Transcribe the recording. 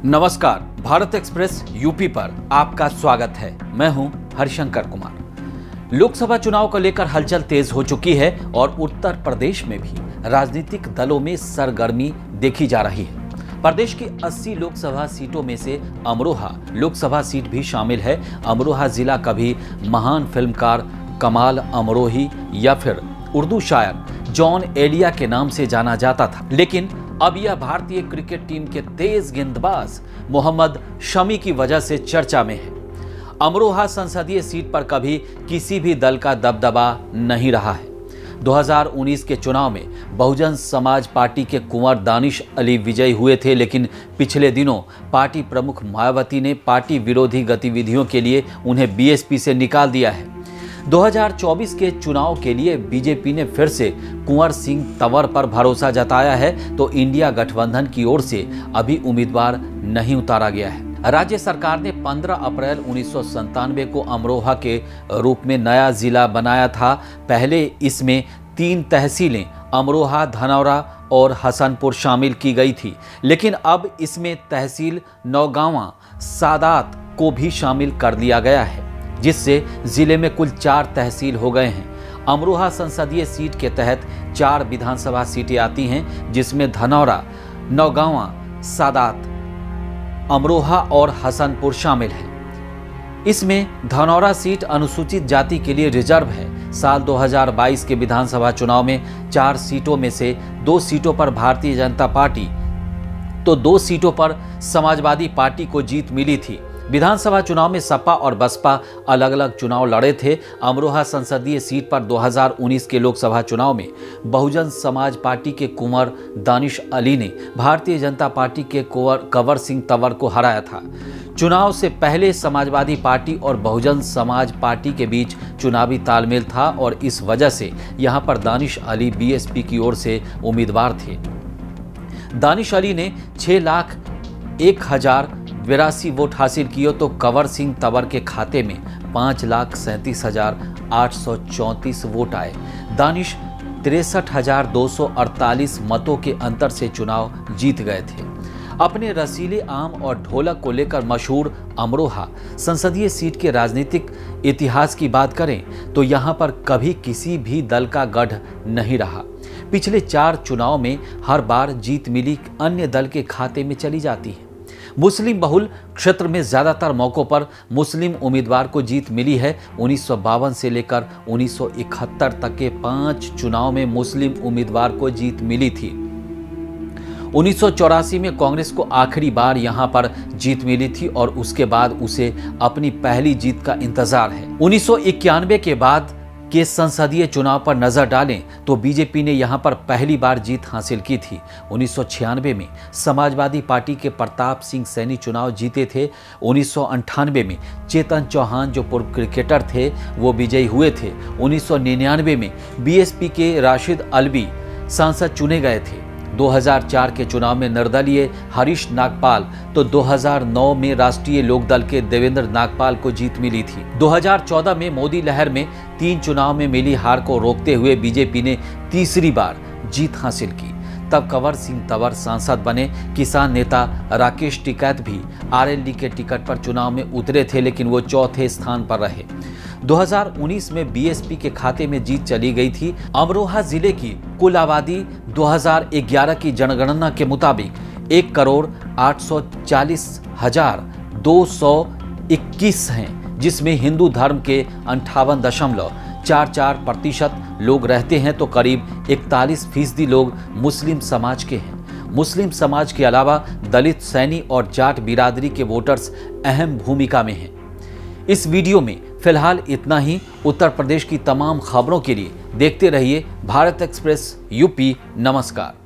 नमस्कार, Bharat express UP पर आपका स्वागत है। मैं हूं हरिशंकर कुमार। लोकसभा चुनाव को लेकर हलचल तेज हो चुकी है और उत्तर प्रदेश में भी राजनीतिक दलों में सरगर्मी देखी जा रही है। प्रदेश की 80 लोकसभा सीटों में से अमरोहा लोकसभा सीट भी शामिल है। अमरोहा जिला कभी महान फिल्मकार कमाल अमरोही या फिर उर्दू शायर जॉन एलिया के नाम से जाना जाता था, लेकिन अब यह भारतीय क्रिकेट टीम के तेज गेंदबाज मोहम्मद शमी की वजह से चर्चा में है। अमरोहा संसदीय सीट पर कभी किसी भी दल का दबदबा नहीं रहा है। 2019 के चुनाव में बहुजन समाज पार्टी के कुंवर दानिश अली विजयी हुए थे, लेकिन पिछले दिनों पार्टी प्रमुख मायावती ने पार्टी विरोधी गतिविधियों के लिए उन्हें बीएसपी से निकाल दिया है। 2024 के चुनाव के लिए बीजेपी ने फिर से कुंवर सिंह तंवर पर भरोसा जताया है, तो इंडिया गठबंधन की ओर से अभी उम्मीदवार नहीं उतारा गया है। राज्य सरकार ने 15 अप्रैल 1997 को अमरोहा के रूप में नया जिला बनाया था। पहले इसमें 3 तहसीलें अमरोहा, धनौरा और हसनपुर शामिल की गई थी, लेकिन अब इसमें तहसील नौगांवा, सादात को भी शामिल कर लिया गया है, जिससे जिले में कुल 4 तहसील हो गए हैं। अमरोहा संसदीय सीट के तहत 4 विधानसभा सीटें आती हैं, जिसमें धनौरा, नौगांवा, सादात, अमरोहा और हसनपुर शामिल है। इसमें धनौरा सीट अनुसूचित जाति के लिए रिजर्व है। साल 2022 के विधानसभा चुनाव में 4 सीटों में से 2 सीटों पर भारतीय जनता पार्टी तो 2 सीटों पर समाजवादी पार्टी को जीत मिली थी। विधानसभा चुनाव में सपा और बसपा अलग अलग चुनाव लड़े थे। अमरोहा संसदीय सीट पर 2019 के लोकसभा चुनाव में बहुजन समाज पार्टी के कुंवर दानिश अली ने भारतीय जनता पार्टी के कंवर सिंह तंवर को हराया था। चुनाव से पहले समाजवादी पार्टी और बहुजन समाज पार्टी के बीच चुनावी तालमेल था और इस वजह से यहां पर दानिश अली बीएसपी की ओर से उम्मीदवार थे। दानिश अली ने 6,01,082 वोट हासिल किए, तो कंवर सिंह तंवर के खाते में 5,37,834 वोट आए। दानिश 63,248 मतों के अंतर से चुनाव जीत गए थे। अपने रसीले आम और ढोलक को लेकर मशहूर अमरोहा संसदीय सीट के राजनीतिक इतिहास की बात करें तो यहां पर कभी किसी भी दल का गढ़ नहीं रहा। पिछले 4 चुनाव में हर बार जीत मिली अन्य दल के खाते में चली जाती है। मुस्लिम बहुल क्षेत्र में ज्यादातर मौकों पर मुस्लिम उम्मीदवार को जीत मिली है। 1952 से लेकर 1971 तक के 5 चुनाव में मुस्लिम उम्मीदवार को जीत मिली थी। 1984 में कांग्रेस को आखिरी बार यहां पर जीत मिली थी और उसके बाद उसे अपनी पहली जीत का इंतजार है। 1991 के बाद के संसदीय चुनाव पर नजर डालें तो बीजेपी ने यहां पर पहली बार जीत हासिल की थी। 1996 में समाजवादी पार्टी के प्रताप सिंह सैनी चुनाव जीते थे। 1998 में चेतन चौहान जो पूर्व क्रिकेटर थे वो विजयी हुए थे। 1999 में बीएसपी के राशिद अलवी सांसद चुने गए थे। 2004 के चुनाव में निर्दलीय हरीश नागपाल तो 2009 में राष्ट्रीय लोकदल के देवेंद्र नागपाल को जीत मिली थी। 2014 में मोदी लहर में 3 चुनाव में मिली हार को रोकते हुए बीजेपी ने तीसरी बार जीत हासिल की। तब कंवर सिंह तंवर सांसद बने। किसान नेता राकेश टिकैत भी आरएलडी के टिकट पर चुनाव में उतरे थे, लेकिन वो 4थे स्थान पर रहे। 2019 में बीएसपी के खाते में जीत चली गई थी। अमरोहा जिले की कुल आबादी 2011 की जनगणना के मुताबिक 1,840,221 हैं, जिसमें हिंदू धर्म के 58.44% लोग रहते हैं, तो करीब 41% लोग मुस्लिम समाज के हैं। मुस्लिम समाज के अलावा दलित, सैनी और जाट बिरादरी के वोटर्स अहम भूमिका में हैं। इस वीडियो में फिलहाल इतना ही। उत्तर प्रदेश की तमाम खबरों के लिए देखते रहिए भारत एक्सप्रेस यूपी। नमस्कार।